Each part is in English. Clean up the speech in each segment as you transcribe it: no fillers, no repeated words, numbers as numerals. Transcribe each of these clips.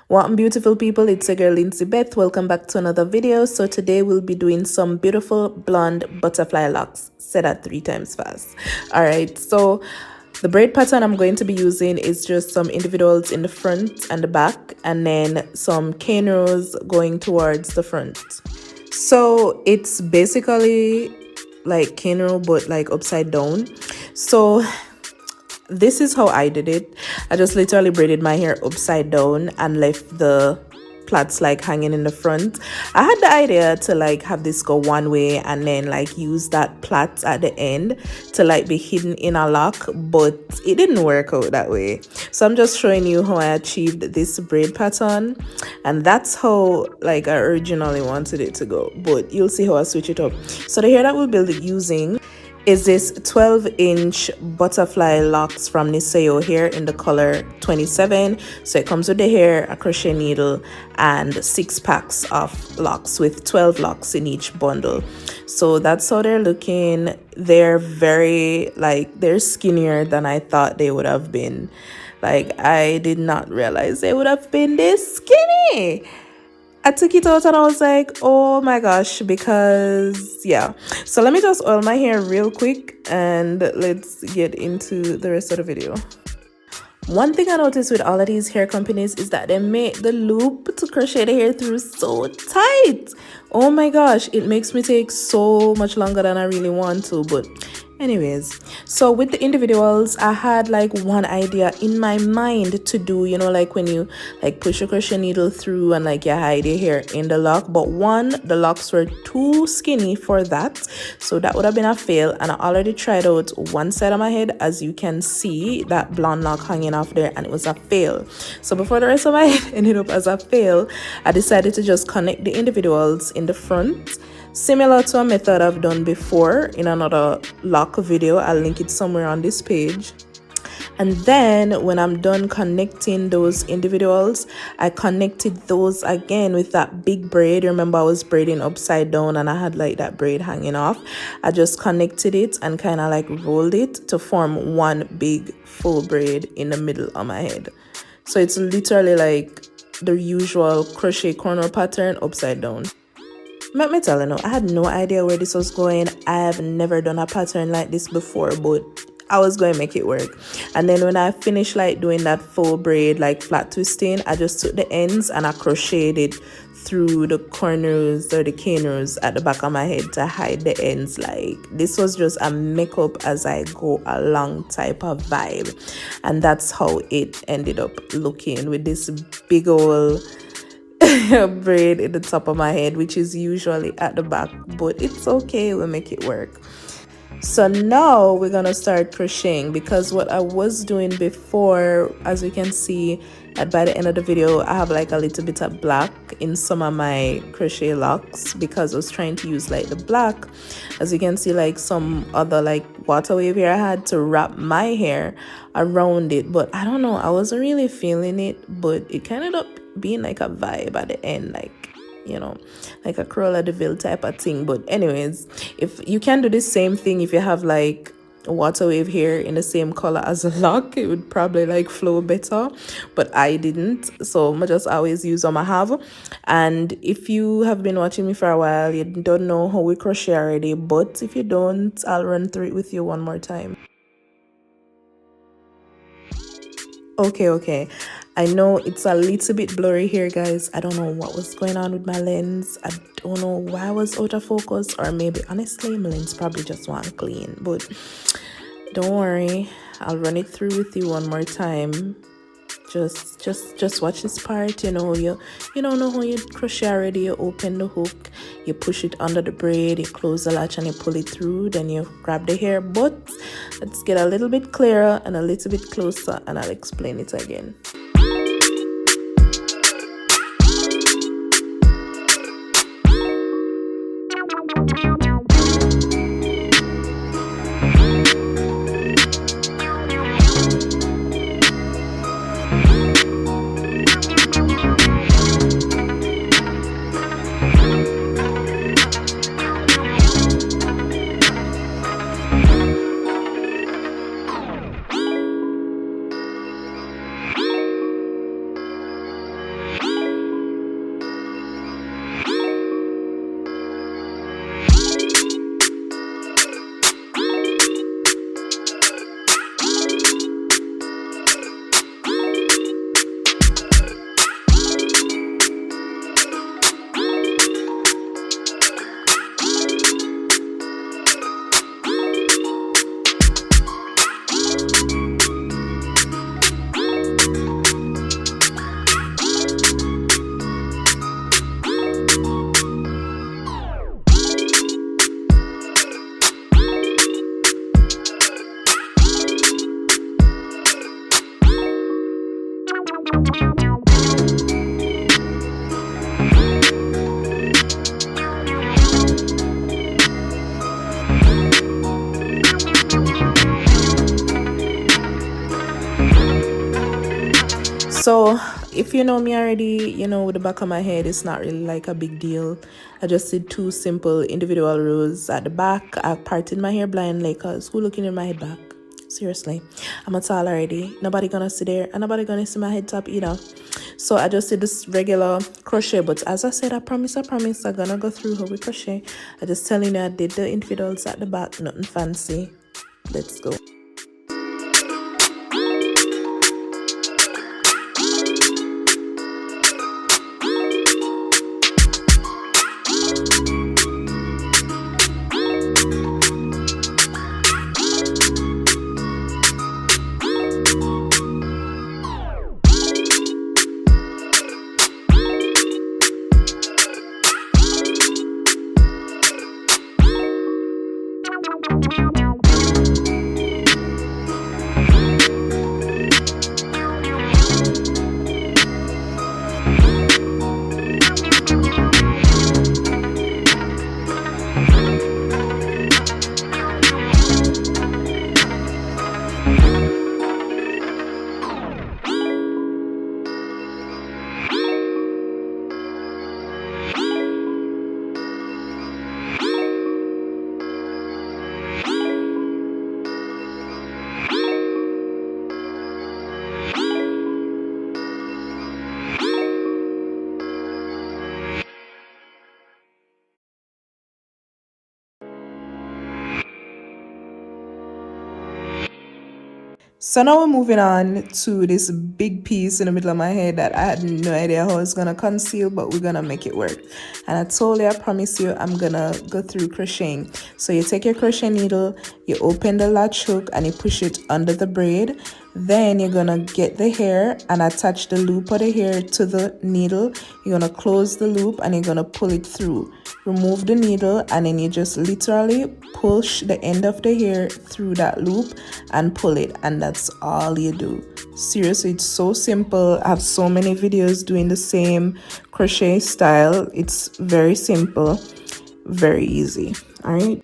Welcome beautiful people, it's your girl Lindsey. Welcome back to another video. So today we'll be doing some beautiful blonde butterfly locks. Say that 3 times fast. Alright, so the braid pattern I'm going to be using is just some individuals in the front and the back, and then some cane rows going towards the front. So it's basically like cane row but like upside down. So this is how I did it. I just literally braided my hair upside down and left the plaits like hanging in the front. I had the idea to like have this go one way and then like use that plait at the end to like be hidden in a lock, but it didn't work out that way. So I'm just showing you how I achieved this braid pattern, and that's how like I originally wanted it to go, but you'll see how I switch it up. So the hair that we'll build it using is this 12-inch butterfly locks from Niseyo Hair in the color 27. So it comes with the hair, a crochet needle, and 6 packs of locks with 12 locks in each bundle. So that's how they're looking. They're very they're skinnier than I thought they would have been. Like, I did not realize they would have been this skinny. I took it out and I was like, oh my gosh, because yeah. So let me just oil my hair real quick and let's get into the rest of the video. One thing I noticed with all of these hair companies is that they make the loop to crochet the hair through so tight. Oh my gosh, it makes me take so much longer than I really want to, but anyways, so with the individuals, I had like one idea in my mind to do, you know, like when you like push a crochet needle through and like you hide your hair in the lock, but the locks were too skinny for that, so that would have been a fail. And I already tried out one side of my head, as you can see that blonde lock hanging off there, and it was a fail. So before the rest of my head ended up as a fail, I decided to just connect the individuals in the front, similar to a method I've done before in another lock video. I'll link it somewhere on this page. And then when I'm done connecting those individuals, I connected those again with that big braid. Remember, I was braiding upside down and I had like that braid hanging off. I just connected it and kind of like rolled it to form one big full braid in the middle of my head. So it's literally like the usual crochet corner pattern upside down. Let me tell you now, I had no idea where this was going. I have never done a pattern like this before, but I was going to make it work. And then when I finished like doing that full braid, like flat twisting, I just took the ends and I crocheted it through the corners or the cane rows at the back of my head to hide the ends. Like, this was just a makeup as I go along type of vibe. And that's how it ended up looking, with this big old braid in the top of my head, which is usually at the back, but it's okay, we'll make it work. So now we're gonna start crocheting, because what I was doing before, as you can see by the end of the video, I have like a little bit of black in some of my crochet locks, because I was trying to use like the black, as you can see, like some other like water wave here. I had to wrap my hair around it, but I don't know, I wasn't really feeling it, but it kind of ended up being like a vibe at the end, like, you know, like a Cruella de Vil type of thing. But anyways, if you can do the same thing, if you have like a water wave hair in the same color as a lock, it would probably like flow better, but I didn't, so I just always use what I have. And if you have been watching me for a while, you don't know how we crochet already, but if you don't, I'll run through it with you one more time. Okay, I know it's a little bit blurry here, guys. I don't know what was going on with my lens. I don't know why I was out of focus, or maybe honestly my lens probably just wasn't clean, but don't worry, I'll run it through with you one more time. Just watch this part. You know, you don't know how you crochet already. You open the hook, you push it under the braid, you close the latch and you pull it through, then you grab the hair. But let's get a little bit clearer and a little bit closer, and I'll explain it again. So if you know me already, you know, with the back of my head, it's not really like a big deal. I just did 2 simple individual rows at the back. I parted my hair blindly because who looking in my head back? Seriously, I'm a tall already. Nobody gonna sit there and nobody gonna see my head top either. So I just did this regular crochet, but as I said, I promise I'm gonna go through how we crochet. I just telling you I did the infidels at the back, nothing fancy. Let's go. So now we're moving on to this big piece in the middle of my head that I had no idea how it's gonna conceal, but we're gonna make it work. And I told you, I promise you, I'm gonna go through crocheting. So you take your crochet needle, you open the latch hook and you push it under the braid. Then you're gonna get the hair and attach the loop of the hair to the needle. You're gonna close the loop and you're gonna pull it through. Remove the needle and then you just literally push the end of the hair through that loop and pull it, and that's all you do. Seriously, it's so simple. I have so many videos doing the same crochet style. It's very simple, very easy. All right,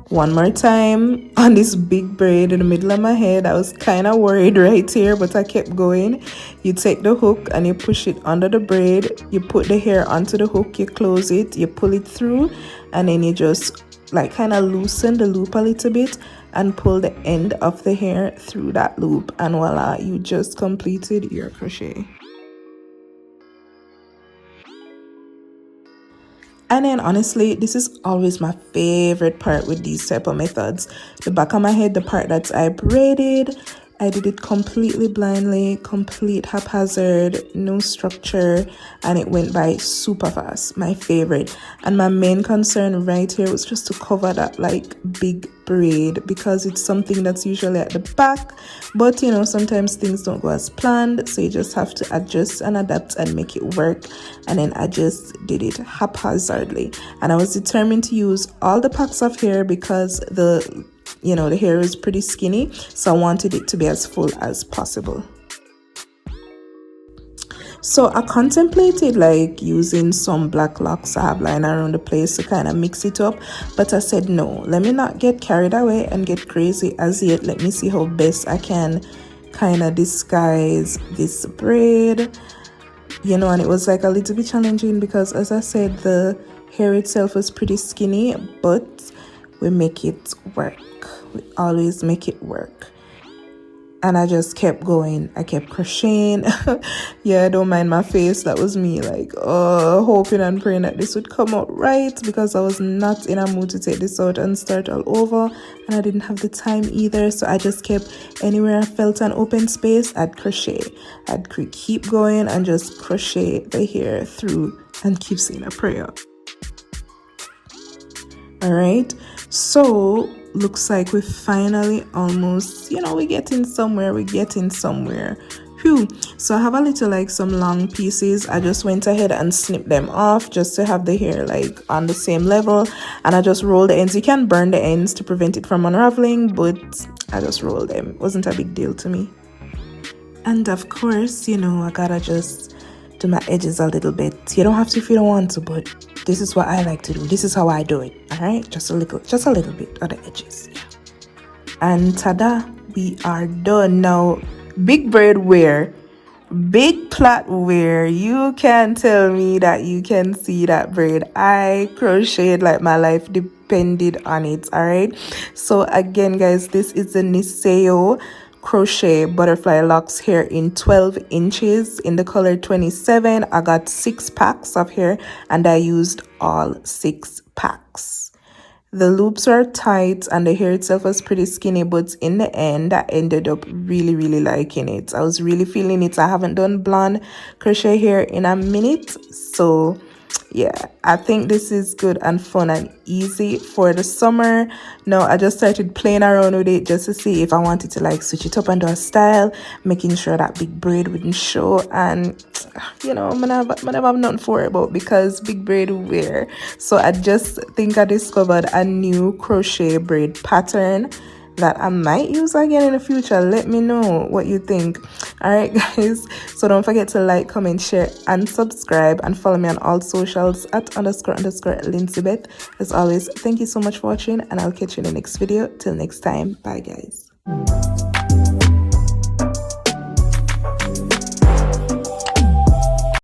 one more time on this big braid in the middle of my head. I was kind of worried right here, but I kept going. You take the hook and you push it under the braid, you put the hair onto the hook, you close it, you pull it through, and then you just like kind of loosen the loop a little bit and pull the end of the hair through that loop, and voila, you just completed your crochet. And then honestly, this is always my favorite part with these type of methods. The back of my head, the part that I braided, I did it completely blindly, complete haphazard, no structure, and it went by super fast. My favorite. And my main concern right here was just to cover that like big braid, because it's something that's usually at the back, but you know, sometimes things don't go as planned, so you just have to adjust and adapt and make it work. And then I just did it haphazardly, and I was determined to use all the packs of hair because the hair is pretty skinny, so I wanted it to be as full as possible. So I contemplated like using some black locks I have lying around the place to kind of mix it up, but I said no, let me not get carried away and get crazy as yet. Let me see how best I can kind of disguise this braid, and it was like a little bit challenging because, as I said, the hair itself was pretty skinny, but we make it work. We always make it work. And I just kept going. I kept crocheting. Yeah, don't mind my face. That was me like, hoping and praying that this would come out right, because I was not in a mood to take this out and start all over. And I didn't have the time either. So I just kept, anywhere I felt an open space, I'd crochet. I'd keep going and just crochet the hair through and keep saying a prayer. All right. So looks like we finally almost, we're getting somewhere. Phew. So I have a little like some long pieces. I just went ahead and snipped them off just to have the hair like on the same level, and I just rolled the ends. You can burn the ends to prevent it from unraveling, but I just rolled them. It wasn't a big deal to me. And of course, I gotta just do my edges a little bit. You don't have to if you don't want to, but this is what I like to do. This is how I do it. All right, just a little bit of the edges. And ta-da, we are done. Now big braid wear, big plait wear. You can tell me that you can see that braid. I crocheted like my life depended on it. All right, so again guys, this is the Niseyo crochet butterfly locks hair in 12 inches in the color 27. I got 6 packs of hair and I used all 6 packs. The loops are tight and the hair itself was pretty skinny, but in the end I ended up really liking it. I was really feeling it. I haven't done blonde crochet hair in a minute, so yeah, I think this is good and fun and easy for the summer. Now I just started playing around with it just to see if I wanted to like switch it up and do a style, making sure that big braid wouldn't show. And you know, I have nothing for it about because big braid wear. So I just think I discovered a new crochet braid pattern that I might use again in the future. Let me know what you think. All right guys, so don't forget to like, comment, share and subscribe, and follow me on all socials at __ Lindsey Beth. As always, thank you so much for watching, and I'll catch you in the next video. Till next time, bye guys.